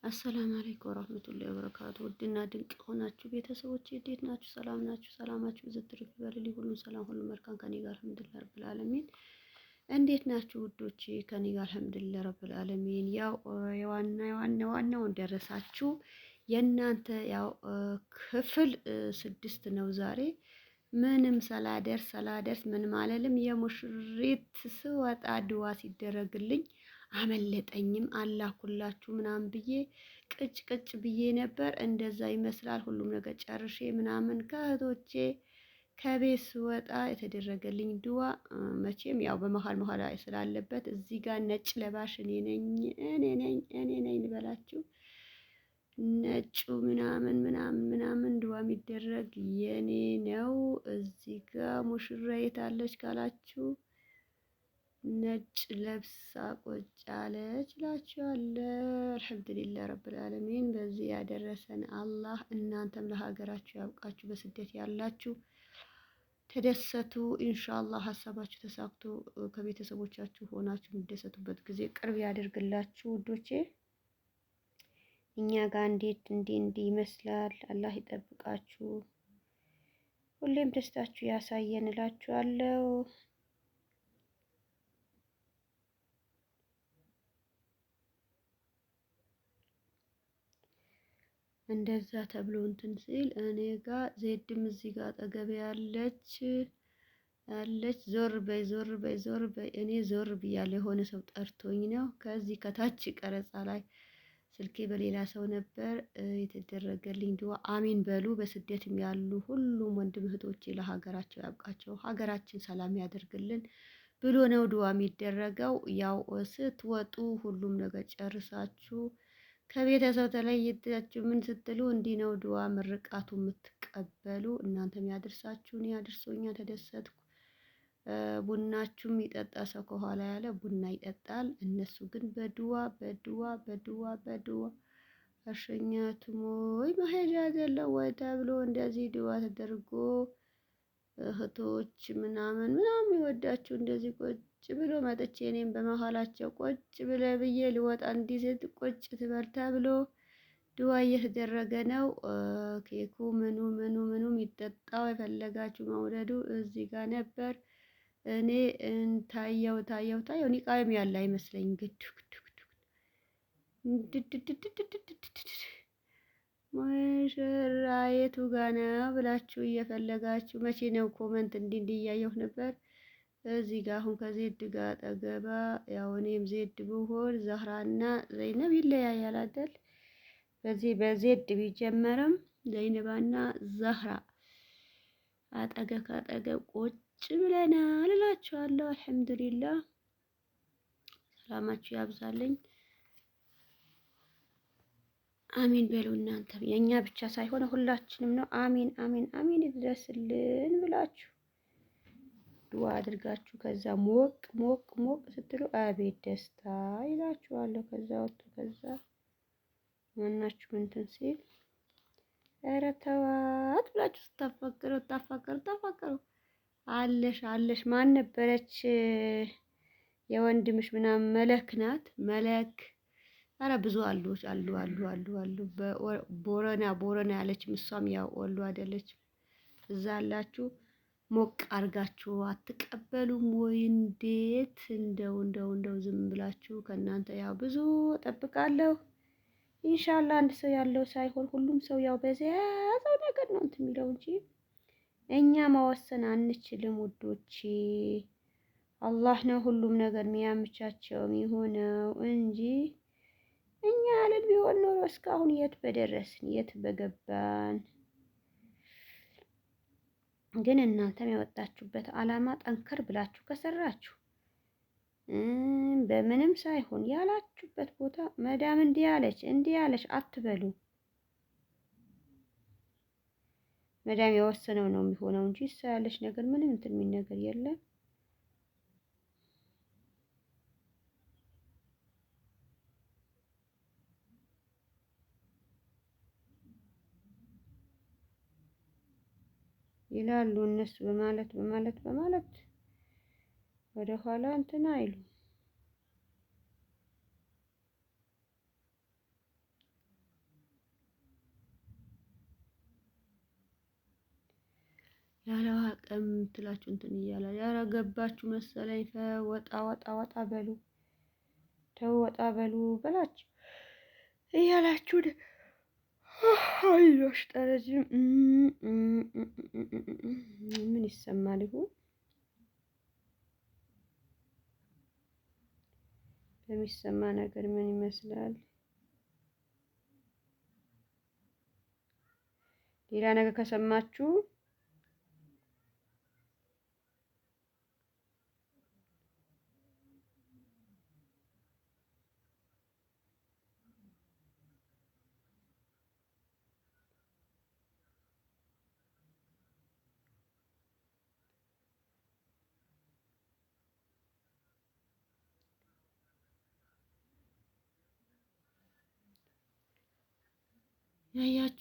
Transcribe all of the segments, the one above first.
አሰላሙ አለይኩም ወራህመቱላሂ ወበረካቱ። ውድና ድንቅ ሆናችሁ ቤተሰቦች እንዴት ናችሁ? ሰላም ናችሁ? ሰላማችሁ ዝትርፍ ይበልልኝ። ሁሉም ሰላም፣ ሁሉም መልካም ከኔ ጋር አልሐምዱሊላህ ረብል ዓለሚን። እንዴት ናችሁ ውዶቼ? ከኔ ጋር አልሐምዱሊላህ ረብል ዓለሚን። ያው ዋናውን ደረሳችሁ። የእናንተ ያው ክፍል 6 ነው ዛሬ። ምንም ሰላደርስ ምንም አለልም። የሙሽሪት ስወጣ ድዋ ሲደረግልኝ አመለጠኝም አላኩላችሁ ምናምን ብዬ ቅጭ ብዬ ነበር። እንደዛ ይመስላል። ሁሉም ነገር ጨርሼ ምናምን ከእህቶቼ ከቤት ስወጣ የተደረገልኝ ድዋ መቼም ያው በመሃል ስላለበት እዚህ ጋር ነጭ ለባሽ እኔ ነኝ ልበላችሁ። ነጩ ምናምን ድዋ የሚደረግ የኔ ነው። እዚህ ጋር ሙሽራ የታለች ካላችሁ ነጭ ለብሳ ቁጭ አለች እላችኋለሁ። አልሐምዱሊላህ ረብል ዓለሚን። በዚህ ያደረሰን አላህ እናንተም ለሀገራችሁ ያብቃችሁ። በስደት ያላችሁ ተደሰቱ። ኢንሻአላህ ሀሳባችሁ ተሳክቶ ከቤተሰቦቻችሁ ሆናችሁ የሚደሰቱበት ጊዜ ቅርብ ያደርግላችሁ ውዶቼ። እኛ ጋር እንዲህ ይመስላል። አላህ ይጠብቃችሁ። ሁሌም ደስታችሁ ያሳየን እላችኋለሁ። እንደዛ ተብሎ እንትን ሲል እኔ ጋር ዜድም እዚህ ጋር አጠገቤ ያለች ዞር በይ እኔ ዞር ብያለሁ። የሆነ ሰው ጠርቶኝ ነው። ከዚህ ከታች ቀረጻ ላይ ስልኬ በሌላ ሰው ነበር የተደረገልኝ ድዋ። አሚን በሉ። በስደትም ያሉ ሁሉም ወንድም እህቶቼ ለሀገራቸው ያብቃቸው፣ ሀገራችን ሰላም ያደርግልን ብሎ ነው ድዋ የሚደረገው። ያው ስትወጡ ሁሉም ነገር ጨርሳችሁ ከቤተሰብ ተለይታችሁ ምን ስትሉ እንዲህ ነው ድዋ ምርቃቱ የምትቀበሉ። እናንተም ያድርሳችሁ፣ እኔ ያድርሶኛል፣ ተደሰትኩ። ቡናችሁም ይጠጣ ሰው ከኋላ ያለ ቡና ይጠጣል። እነሱ ግን በድዋ አሸኛቱም ወይ መሄጃ አይደለም ወይ ተብሎ እንደዚህ ድዋ ተደርጎ እህቶች ምናምን ይወዳችሁ እንደዚህ ቁጭ ብሎ መጥቼ እኔም በመሃላቸው ቁጭ ብዬ ልወጣ እንዲህ ሴት ቁጭ ትበል ተብሎ ድዋ እየተደረገ ነው። ኬኩ ምኑ የሚጠጣው የፈለጋችሁ መውደዱ እዚህ ጋር ነበር። እኔ ታየው ኒቃም ያለ አይመስለኝ ግድ ሙሽራየቱ ጋር ነው ብላችሁ እየፈለጋችሁ መቼ ነው ኮመንት እንዲህ እያየሁ ነበር። እዚህ ጋር አሁን ከዜድ ጋር አጠገባ ያው እኔም ዜድ ብሆን ዛህራና ዘይነብ ይለያያል አይደል? በዚህ በዜድ ቢጀመርም ዘይነባና ዛህራ አጠገብ ካጠገብ ቁጭ ብለናል እላችኋለሁ። አልሐምዱሊላህ ሰላማችሁ ያብዛልኝ። አሚን በሉ እናንተም። የኛ ብቻ ሳይሆን ሁላችንም ነው። አሚን ይድረስልን ብላችሁ ድዋ አድርጋችሁ ከዛ ሞቅ ስትሉ አቤት ደስታ ይላችኋለሁ። ከዛ ወጥቶ ከዛ ማናችሁ እንትን ሲል ኧረ ተዋት ብላችሁ ስታፋቅሩ አለሽ ማን ነበረች የወንድምሽ ምናምን መለክ ናት። መለክ ኧረ ብዙ አሉ። ቦረና ያለች እሷም ያው ወሎ አይደለች። እዛ አላችሁ ሞቅ አርጋችሁ አትቀበሉም ወይ? እንዴት እንደው ዝም ብላችሁ ከእናንተ ያው ብዙ እጠብቃለሁ። ኢንሻአላህ አንድ ሰው ያለው ሳይሆን ሁሉም ሰው ያው በዚያው ነገር ነው እንትን የሚለው እንጂ እኛ መወሰን አንችልም ውዶቼ። አላህ ነው ሁሉም ነገር የሚያመቻቸው የሚሆነው እንጂ እኛ አለን ቢሆን ኖሮ እስካሁን የት በደረስን የት በገባን። ግን እናንተም ያወጣችሁበት አላማ ጠንከር ብላችሁ ከሰራችሁ በምንም ሳይሆን ያላችሁበት ቦታ መዳም እንዲህ ያለች አትበሉ። መዳም የወሰነው ነው የሚሆነው እንጂ እሷ ያለች ነገር ምንም እንትን የሚል ነገር የለም። ይላሉ እነሱ በማለት ወደ ኋላ እንትን አይሉ። ያለ አቅም ትላችሁ እንትን እያለ ያረገባችሁ መሰለኝ። ወጣ ወጣ ወጣ በሉ ተው ወጣ በሉ በላችሁ እያላችሁ አይዞሽ ጠረጅ ምን ይሰማል ይሁን በሚሰማ ነገር ምን ይመስላል? ሌላ ነገር ከሰማችሁ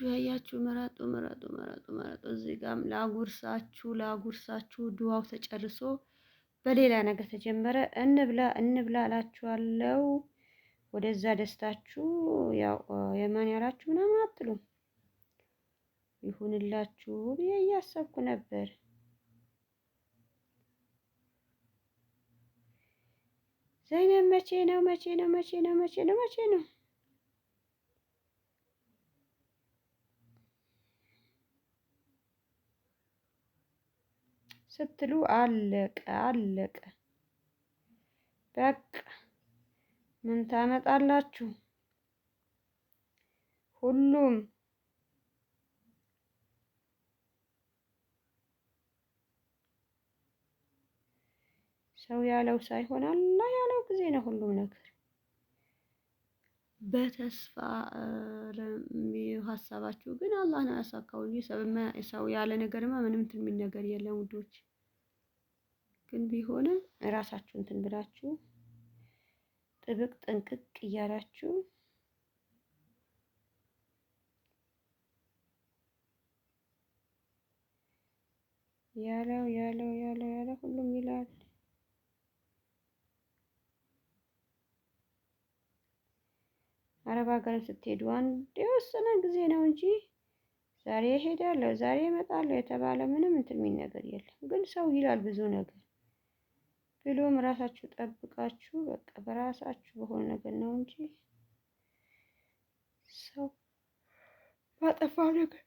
ያያችሁ ምረጡ ምረጡ ምረጡ ምረጡ። እዚህ ጋርም ላጉርሳችሁ ድዋው ተጨርሶ በሌላ ነገር ተጀመረ። እንብላ እንብላ እላችኋለሁ። ወደዛ ደስታችሁ ያው የማን ያላችሁ ምናምን አትሉም። ይሁንላችሁ ብዬ እያሰብኩ ነበር። ዘይነብ መቼ ነው መቼ ነው መቼ ነው መቼ ነው መቼ ነው ስትሉ አለቀ አለቀ። በቃ ምን ታመጣላችሁ? ሁሉም ሰው ያለው ሳይሆን አላህ ያለው ጊዜ ነው ሁሉም ነገር። በተስፋ ሀሳባችሁ ግን አላህ ነው ያሳካው እንጂ ሰው ያለ ነገርማ ምንም እንትን የሚል ነገር የለም ውዶች። ግን ቢሆንም እራሳችሁ እንትን ብላችሁ ጥብቅ ጥንቅቅ እያላችሁ ያለው ሁሉም ይላል። አረብ ሀገር ስትሄዱ አንድ የወሰነ ጊዜ ነው እንጂ ዛሬ እሄዳለሁ ዛሬ እመጣለሁ የተባለ ምንም እንትን የሚል ነገር የለም። ግን ሰው ይላል ብዙ ነገር ብሎም ራሳችሁ ጠብቃችሁ በቃ በራሳችሁ በሆነ ነገር ነው እንጂ ሰው ባጠፋው ነገር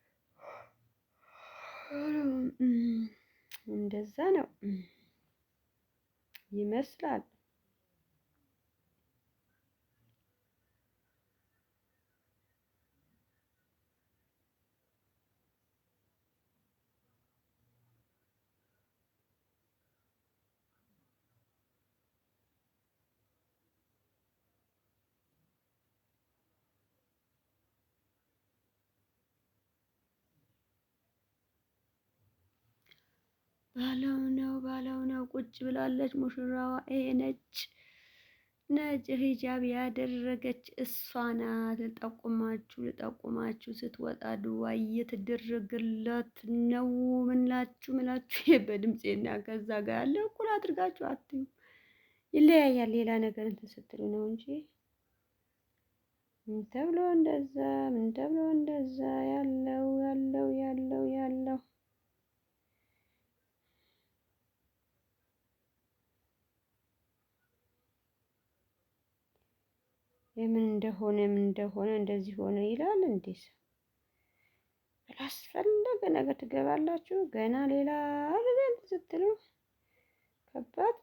እንደዛ ነው ይመስላል። ባለው ነው ቁጭ ብላለች ሙሽራዋ። ይሄ ነጭ ሂጃብ ያደረገች እሷ ናት። ልጠቁማችሁ ስትወጣ ድዋ እየተደረገላት ነው። ምላችሁ በድምጼና ከዛ ጋር ያለ እኩል አድርጋችሁ አትዩ። ይለያያል። ሌላ ነገር እንትን ስትሉ ነው እንጂ ምን ተብሎ እንደዛ ያለው ምን እንደሆነ እንደዚህ ሆነ ይላል እንዴ? ባላስፈለገ ነገር ትገባላችሁ። ገና ሌላ አይደል ስትሉ ከባድ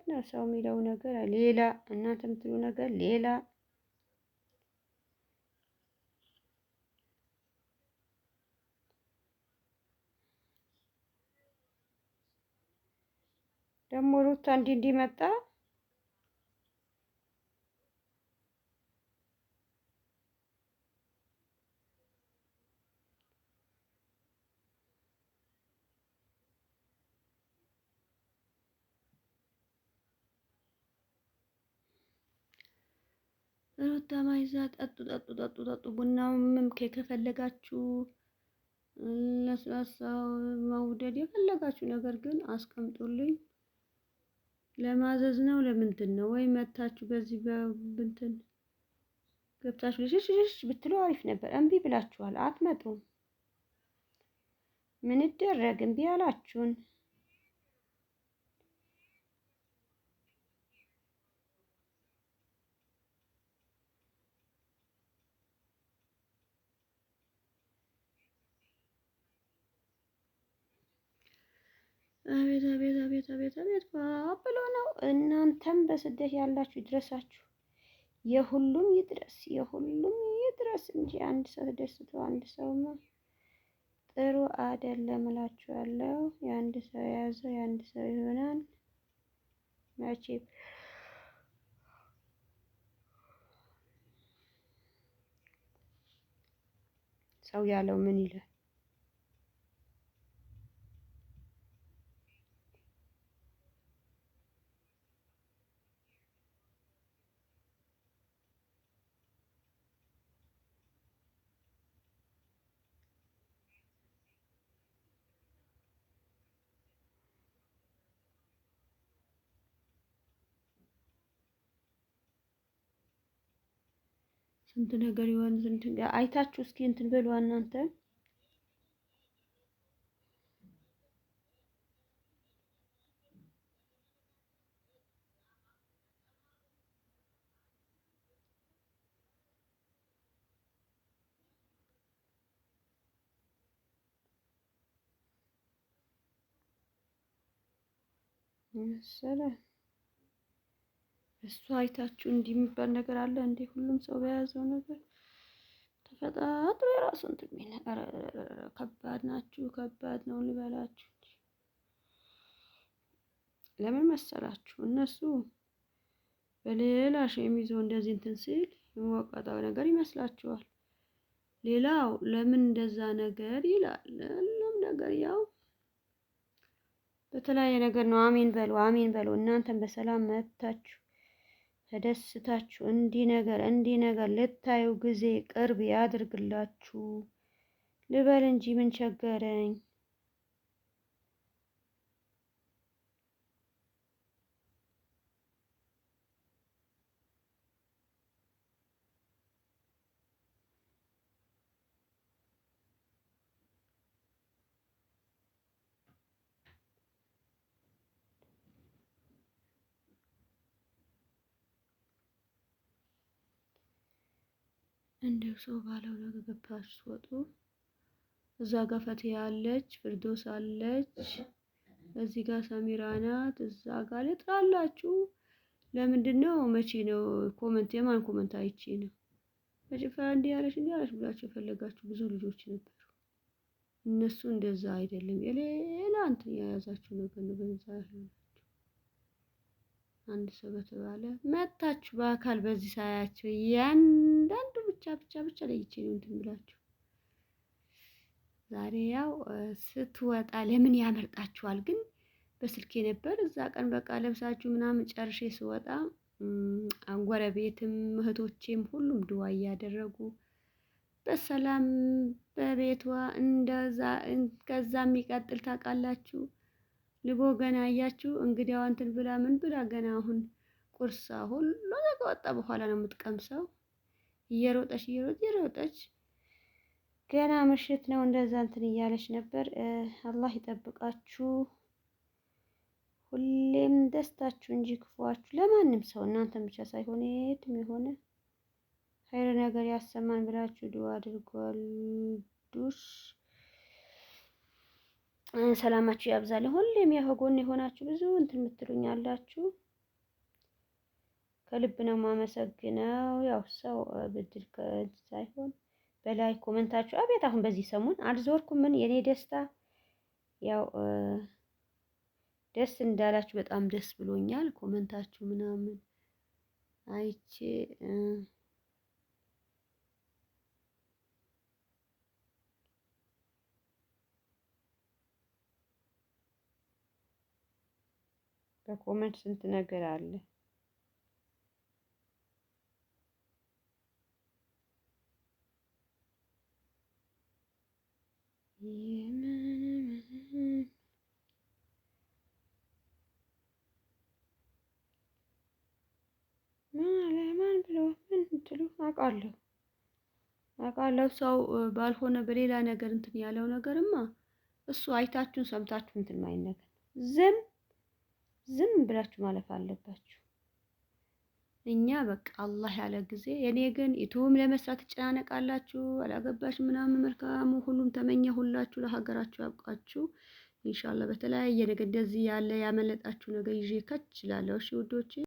ነው። ሰው የሚለው ነገር ሌላ፣ እናንተ የምትሉ ነገር ሌላ። ደግሞ ሩታ እንዲመጣ ሩታ ማይዛ ጠጡ። ቡናውም ኬክ ከፈለጋችሁ ለስላሳው መውደድ የፈለጋችሁ ነገር ግን አስቀምጡልኝ። ለማዘዝ ነው ለምንድን ነው? ወይ መታችሁ በዚህ በእንትን ገብታችሁ ልሽሽ ብትሉ አሪፍ ነበር። እምቢ ብላችኋል፣ አትመጡም። ምን ይደረግ እምቢ አላችሁን። አቤት አቤት አቤት አቤት አቤት ብሎ ነው። እናንተም በስደት ያላችሁ ይድረሳችሁ። የሁሉም ይድረስ፣ የሁሉም ይድረስ እንጂ አንድ ሰው ተደስቶ አንድ ሰውማ ጥሩ አይደለም እላችኋለሁ። የአንድ ሰው የያዘው የአንድ ሰው ይሆናል መቼም። ሰው ያለው ምን ይላል? ስንት ነገር ይሆን ስንት አይታችሁ እስኪ እንትን በሉ እናንተ። መሰለ እሱ አይታችሁ እንዲህ የሚባል ነገር አለ እንዴ? ሁሉም ሰው በያዘው ነገር ተፈጣጥሮ የራሱ እንትን የሚል ነገር። ከባድ ናችሁ፣ ከባድ ነው ልበላችሁ። ለምን መሰላችሁ? እነሱ በሌላ ሸሚዞ እንደዚህ እንትን ሲል የሚወቀጠው ነገር ይመስላችኋል። ሌላው ለምን እንደዛ ነገር ይላል። ሁሉም ነገር ያው በተለያየ ነገር ነው። አሜን በሉ፣ አሜን በሉ። እናንተም በሰላም መጥታችሁ ተደስታችሁ እንዲህ ነገር ልታዩ ጊዜ ቅርብ ያድርግላችሁ ልበል እንጂ ምን ቸገረኝ። እንደው ሰው ባለው ነገር ገብታችሁ ትወጡ። እዛ ጋር ፈትያ አለች፣ ፍርዶስ አለች፣ እዚህ ጋር ሰሚራ ናት፣ እዛ ጋር ልጥራላችሁ። ለምንድን ነው መቼ ነው ኮመንት የማን ኮመንት አይቼ ነው በጭፈራ እንዲህ ያለሽ ብላችሁ የፈለጋችሁ ብዙ ልጆች ነበሩ። እነሱ እንደዛ አይደለም፣ የሌላ እንትን የያዛችሁ ነገር ነው። በዛ ያለው አንድ ሰው በተባለ መታችሁ በአካል በዚህ ሳያቸው ያንዳንዱ ብቻ ለይቼ ነው እንትን ብላችሁ። ዛሬ ያው ስትወጣ ለምን ያመርጣችኋል? ግን በስልኬ ነበር እዛ ቀን በቃ ለብሳችሁ ምናምን ጨርሼ ስወጣ ጎረቤትም እህቶቼም ሁሉም ድዋ እያደረጉ በሰላም በቤቷ እንደዛ ከዛ የሚቀጥል ታውቃላችሁ። ልቦ ገና አያችሁ እንግዲያው እንትን ብላ ምን ብላ ገና አሁን ቁርሳ ሁሉ ነገር ከወጣ በኋላ ነው የምትቀምሰው። እየሮጠች ገና ምሽት ነው እንደዛ እንትን እያለች ነበር። አላህ ይጠብቃችሁ። ሁሌም ደስታችሁ እንጂ ክፉዋችሁ ለማንም ሰው እናንተም ብቻ ሳይሆን የትም የሆነ ኸይር ነገር ያሰማን ብላችሁ ዱአ አድርጓል። ዱስ ሰላማችሁ ያብዛልኝ። ሁሌም ያው ጎን የሆናችሁ ብዙ እንትን የምትሉኝ አላችሁ። ከልብ ነው የማመሰግነው። ያው ሰው ብድል ሳይሆን በላይ ኮመንታችሁ አቤት! አሁን በዚህ ሰሞን አልዞርኩም። ምን የኔ ደስታ ያው ደስ እንዳላችሁ በጣም ደስ ብሎኛል። ኮመንታችሁ ምናምን አይቼ በኮመንት ስንት ነገር አለ። ማን ብሎ ምን እንትሉ አውቃለሁ። ሰው ባልሆነ በሌላ ነገር እንትን ያለው ነገርማ እሱ አይታችሁን ሰምታችሁ እንትን ማይን ነገር ዝም ዝም ብላችሁ ማለፍ አለባችሁ። እኛ በቃ አላህ ያለ ጊዜ እኔ ግን ዩቲዩብም ለመስራት ትጨናነቃላችሁ። አላገባሽ ምናምን መልካሙ ሁሉም ተመኘሁላችሁ። ለሀገራችሁ ያብቃችሁ ኢንሻአላህ። በተለያየ ነገር እንደዚህ ያለ ያመለጣችሁ ነገር ይዤ ከች እላለሁ። እሺ ውዶቼ